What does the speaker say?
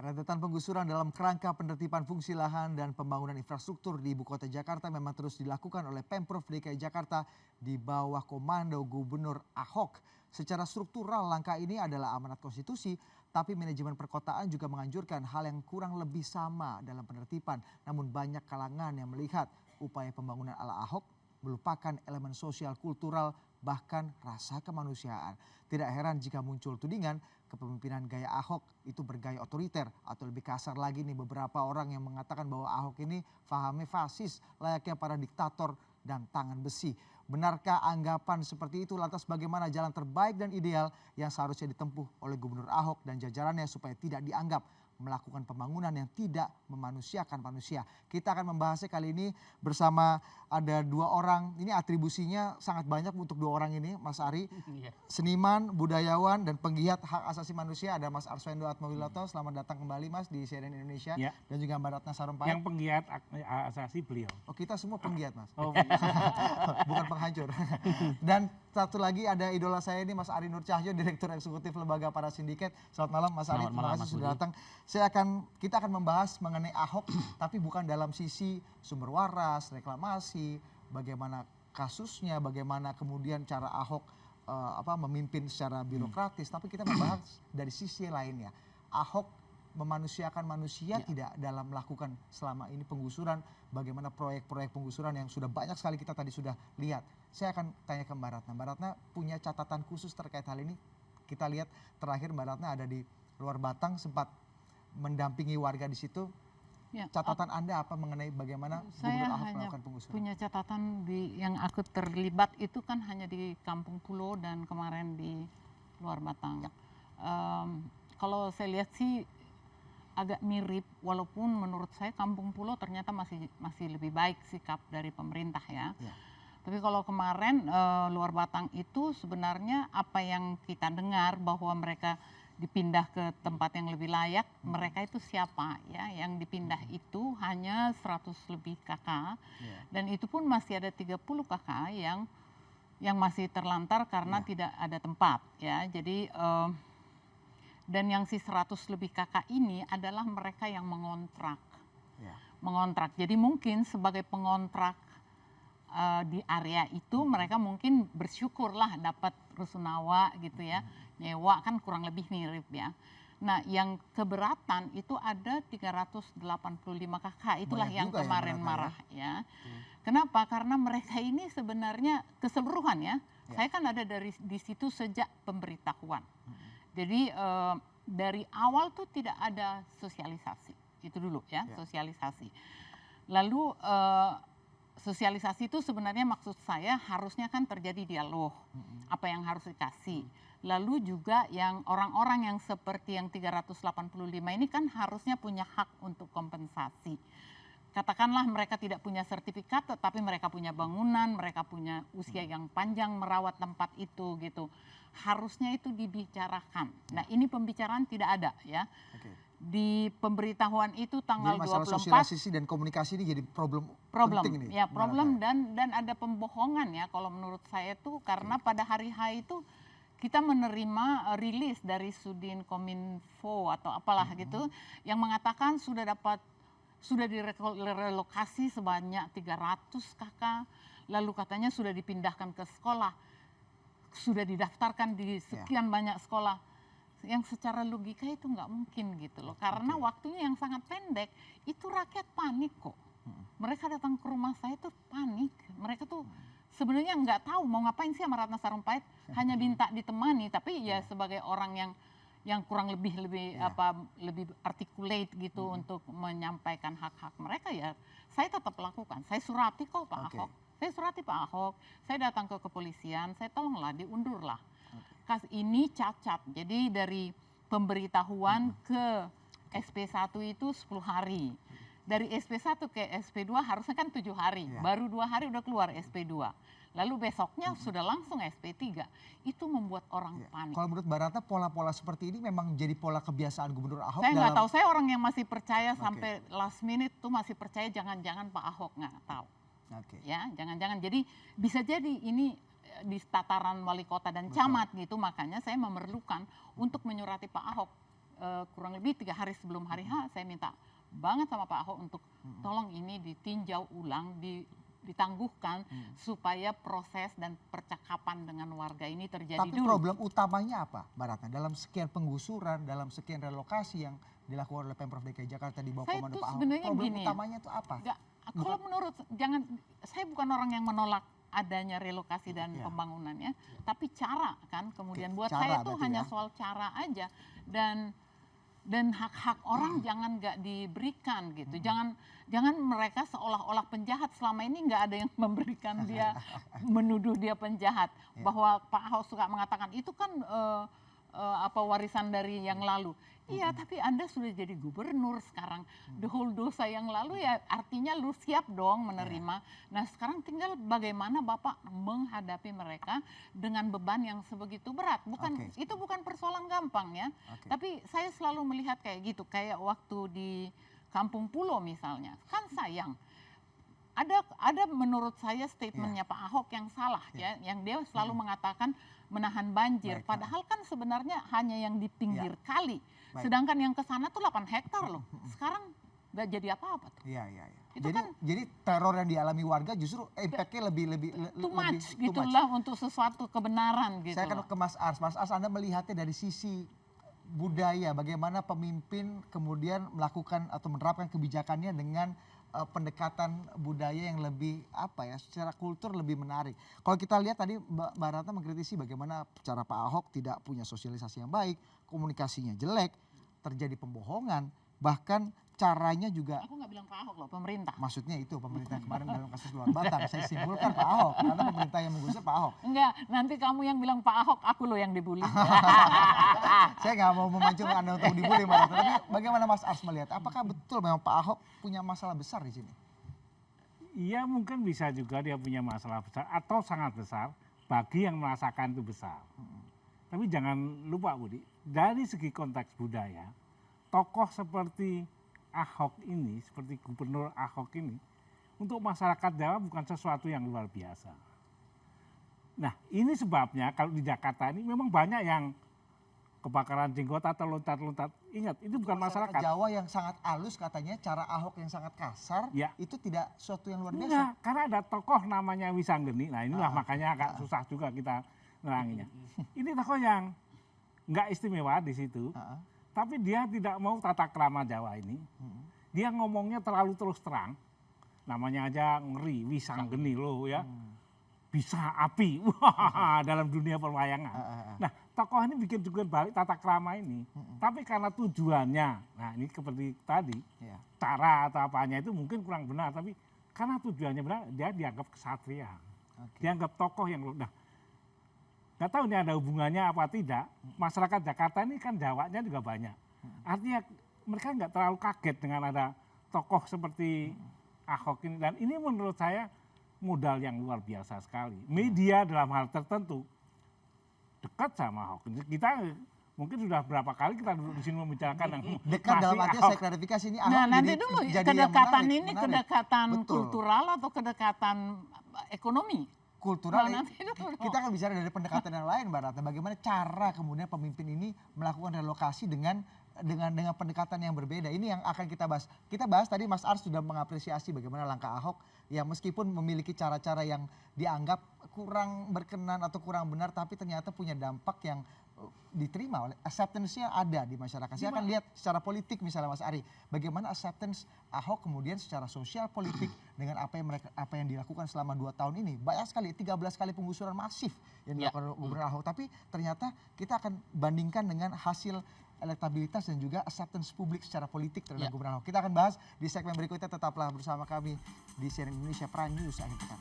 Rentetan penggusuran dalam kerangka penertiban fungsi lahan dan pembangunan infrastruktur di ibu kota Jakarta memang terus dilakukan oleh Pemprov DKI Jakarta di bawah komando Gubernur Ahok. Secara struktural langkah ini adalah amanat konstitusi, tapi manajemen perkotaan juga menganjurkan hal yang kurang lebih sama dalam penertiban. Namun banyak kalangan yang melihat upaya pembangunan ala Ahok melupakan elemen sosial kultural bahkan rasa kemanusiaan. Tidak heran jika muncul tudingan kepemimpinan gaya Ahok itu bergaya otoriter, atau lebih kasar lagi nih beberapa orang yang mengatakan bahwa Ahok ini fahamnya fasis layaknya para diktator dan tangan besi. Benarkah anggapan seperti itu? Lantas bagaimana jalan terbaik dan ideal yang seharusnya ditempuh oleh Gubernur Ahok dan jajarannya supaya tidak dianggap melakukan pembangunan yang tidak memanusiakan manusia. Kita akan membahasnya kali ini bersama ada dua orang. Ini atribusinya sangat banyak untuk dua orang ini, Mas Ari. Seniman, budayawan, dan penggiat hak asasi manusia. Ada Mas Arswendo Atmawiloto. Selamat datang kembali Mas di CNN Indonesia. Ya. Dan juga Mbak Ratna Sarumpait. Yang penggiat hak asasi beliau. Oh, kita semua penggiat Mas. Oh, bukan penghancur. Dan satu lagi ada idola saya ini Mas Ari Nur Cahyo, Direktur Eksekutif Lembaga Para Sindiket. Selamat malam Mas Ari, terima kasih sudah datang. Kita akan membahas mengenai Ahok, tapi bukan dalam sisi sumber waras, reklamasi, bagaimana kasusnya, bagaimana kemudian cara Ahok memimpin secara birokratis, tapi kita membahas dari sisi lainnya. Ahok memanusiakan manusia tidak dalam melakukan selama ini penggusuran, bagaimana proyek-proyek penggusuran yang sudah banyak sekali kita tadi sudah lihat. Saya akan tanya ke Mbak Ratna. Mbak Ratna punya catatan khusus terkait hal ini. Kita lihat terakhir Mbak Ratna ada di luar Batang, sempat mendampingi warga di situ. Ya, catatan Anda apa mengenai bagaimana Gubernur Ahok melakukan penggusuran? Punya catatan yang aku terlibat itu kan hanya di Kampung Pulo dan kemarin di luar Batang. Ya. Kalau saya lihat sih agak mirip, walaupun menurut saya Kampung Pulo ternyata masih lebih baik sikap dari pemerintah ya. Tapi kalau kemarin luar Batang itu sebenarnya apa yang kita dengar bahwa mereka dipindah ke tempat yang lebih layak, mereka itu siapa ya? Yang dipindah itu hanya 100 lebih kakak, dan itu pun masih ada 30 kakak yang masih terlantar karena tidak ada tempat ya. Jadi dan yang si 100 lebih kakak ini adalah mereka yang mengontrak. Mengontrak. Jadi mungkin sebagai pengontrak di area itu mereka mungkin bersyukurlah dapat rusunawa gitu ya. Nyewa kan kurang lebih mirip ya. Nah, yang keberatan itu ada 385 kakak. Itulah yang kemarin marah ya. Kenapa? Karena mereka ini sebenarnya keseluruhan ya. Saya kan ada di situ sejak pemberitahuan. Jadi dari awal tuh tidak ada sosialisasi. Itu dulu ya, sosialisasi. Lalu sosialisasi itu sebenarnya maksud saya harusnya kan terjadi dialog. Apa yang harus dikasih. Lalu juga yang orang-orang yang seperti yang 385 ini kan harusnya punya hak untuk kompensasi. Katakanlah mereka tidak punya sertifikat tetapi mereka punya bangunan, mereka punya usia yang panjang merawat tempat itu gitu. Harusnya itu dibicarakan. Nah, ini pembicaraan tidak ada ya. Di pemberitahuan itu tanggal 24. Jadi masalah sosialisasi dan komunikasi ini jadi problem penting nih. Ya, problem dan ada pembohongan ya kalau menurut saya itu karena pada hari H itu kita menerima rilis dari Sudin Kominfo atau apalah gitu yang mengatakan sudah direlokasi sebanyak 300 kakak, lalu katanya sudah dipindahkan ke sekolah, sudah didaftarkan di sekian banyak sekolah. Yang secara logika itu nggak mungkin gitu loh, karena waktunya yang sangat pendek, itu rakyat panik kok. Mereka datang ke rumah saya tuh panik, mereka tuh sebenarnya nggak tahu mau ngapain sih sama Ratna Sarumpait, hanya minta ditemani, tapi ya sebagai orang yang kurang lebih articulate gitu untuk menyampaikan hak-hak mereka ya, saya tetap lakukan. Saya surati kok Pak Ahok, saya surati Pak Ahok, saya datang ke kepolisian, saya tolonglah diundurlah. Kas ini cacat, jadi dari pemberitahuan ke SP1 itu 10 hari. Dari SP1 ke SP2 harusnya kan 7 hari, baru 2 hari udah keluar SP2. Lalu besoknya sudah langsung SP3. Itu membuat orang panik. Kalau menurut Mbak Ratna pola-pola seperti ini memang jadi pola kebiasaan Gubernur Ahok? Saya nggak tahu, saya orang yang masih percaya sampai last minute tuh masih percaya jangan-jangan Pak Ahok nggak tahu. Ya, jangan-jangan. Jadi bisa jadi ini di tataran wali kota dan camat gitu, makanya saya memerlukan untuk menyurati Pak Ahok kurang lebih 3 hari sebelum hari H saya minta banget sama Pak Ahok untuk tolong ini ditinjau ulang, ditangguhkan supaya proses dan percakapan dengan warga ini terjadi Tapi dulu. problem utamanya apa, Mbak Ratna? Dalam sekian penggusuran, dalam sekian relokasi yang dilakukan oleh Pemprov DKI Jakarta di bawah Saya komando tuh Pak Ahok, sebenarnya problem gini ya, utamanya itu apa? Kalau menurut, saya bukan orang yang menolak adanya relokasi dan Iya. pembangunannya, tapi cara kan kemudian buat Cara saya itu berarti hanya ya. soal cara aja, dan hak-hak orang jangan nggak diberikan gitu, jangan mereka seolah-olah penjahat. Selama ini nggak ada yang memberikan dia, menuduh dia penjahat, bahwa Pak Ahok suka mengatakan itu kan warisan dari yang lalu. Iya, tapi Anda sudah jadi gubernur sekarang. The whole dosa yang lalu ya artinya lu siap dong menerima. Nah sekarang tinggal bagaimana Bapak menghadapi mereka dengan beban yang sebegitu berat. Itu bukan persoalan gampang ya. Tapi saya selalu melihat kayak gitu. Kayak waktu di Kampung Pulo misalnya. Kan sayang. Ada menurut saya statementnya Pak Ahok yang salah ya. Yang dia selalu mengatakan menahan banjir. Padahal kan sebenarnya hanya yang di pinggir kali. Sedangkan yang ke sana tuh 8 hektar loh. Sekarang nggak jadi apa-apa tuh. Iya. Itu Jadi teror yang dialami warga justru impact-nya lebih too much gitulah untuk sesuatu kebenaran gitu. Saya akan ke Mas Ars. Mas Ars, Anda melihatnya dari sisi budaya, bagaimana pemimpin kemudian melakukan atau menerapkan kebijakannya dengan pendekatan budaya yang lebih secara kultur lebih menarik. Kalau kita lihat tadi Mbak Ratna mengkritisi bagaimana cara Pak Ahok tidak punya sosialisasi yang baik, komunikasinya jelek, terjadi pembohongan, bahkan caranya juga. Aku nggak bilang Pak Ahok loh, pemerintah. Maksudnya itu pemerintah kemarin dalam kasus Luar Batang. Saya simpulkan Pak Ahok, karena pemerintah yang menggusur Pak Ahok. Enggak, nanti kamu yang bilang Pak Ahok, aku loh yang dibully. Saya nggak mau memancing Anda untuk dibully, Mbak Ratna. Tapi bagaimana Mas Ars melihat? Apakah betul memang Pak Ahok punya masalah besar di sini? Iya, mungkin bisa juga dia punya masalah besar atau sangat besar bagi yang merasakan itu besar. Tapi jangan lupa Budi, dari segi konteks budaya, tokoh seperti Ahok ini, seperti Gubernur Ahok ini, untuk masyarakat Jawa bukan sesuatu yang luar biasa. Nah ini sebabnya kalau di Jakarta ini memang banyak yang kebakaran jenggot atau loncat-loncat. Ingat, itu bukan masyarakat. Jawa yang sangat halus katanya, cara Ahok yang sangat kasar, itu tidak sesuatu yang luar biasa. Enggak, karena ada tokoh namanya Wisanggeni, nah inilah makanya agak susah juga kita neranginya. Ini tokoh yang nggak istimewa di situ. Tapi dia tidak mau tata krama Jawa ini. Dia ngomongnya terlalu terus terang. Namanya aja ngeri, Wisanggeni loh ya. Bisa api. Wah, dalam dunia perwayangan. Nah, tokoh ini bikin juga balik tata krama ini. Tapi karena tujuannya, nah ini seperti tadi, cara atau apanya itu mungkin kurang benar. Tapi karena tujuannya benar, dia dianggap kesatria. Dianggap tokoh yang nggak tahu ini ada hubungannya apa tidak. Masyarakat Jakarta ini kan Jawanya juga banyak. Artinya mereka nggak terlalu kaget dengan ada tokoh seperti Ahok ini. Dan ini menurut saya modal yang luar biasa sekali. Media dalam hal tertentu dekat sama Ahok. Kita mungkin sudah berapa kali kita duduk di sini membicarakan yang dekat dalam artinya saya klarifikasi ini Ahok. Nah nanti dulu kedekatan ini menarik. Kedekatan kultural atau kedekatan ekonomi? Kultural, kita akan bicara dari pendekatan yang lain Mbak Ratna. Bagaimana cara kemudian pemimpin ini melakukan relokasi dengan pendekatan yang berbeda. Ini yang akan kita bahas. Kita bahas tadi Mas Ars sudah mengapresiasi bagaimana langkah Ahok yang meskipun memiliki cara-cara yang dianggap kurang berkenan atau kurang benar, tapi ternyata punya dampak yang diterima oleh acceptance-nya ada di masyarakat. Saya akan lihat secara politik misalnya Mas Ari, bagaimana acceptance Ahok kemudian secara sosial politik dengan apa yang dilakukan selama 2 tahun ini. Banyak sekali, 13 kali penggusuran masif yang dilakukan oleh Gubernur Ahok. Tapi ternyata kita akan bandingkan dengan hasil elektabilitas dan juga acceptance publik secara politik terhadap Gubernur Ahok. Kita akan bahas di segmen berikutnya. Tetaplah bersama kami di CNN Indonesia Prime News akhir pekan.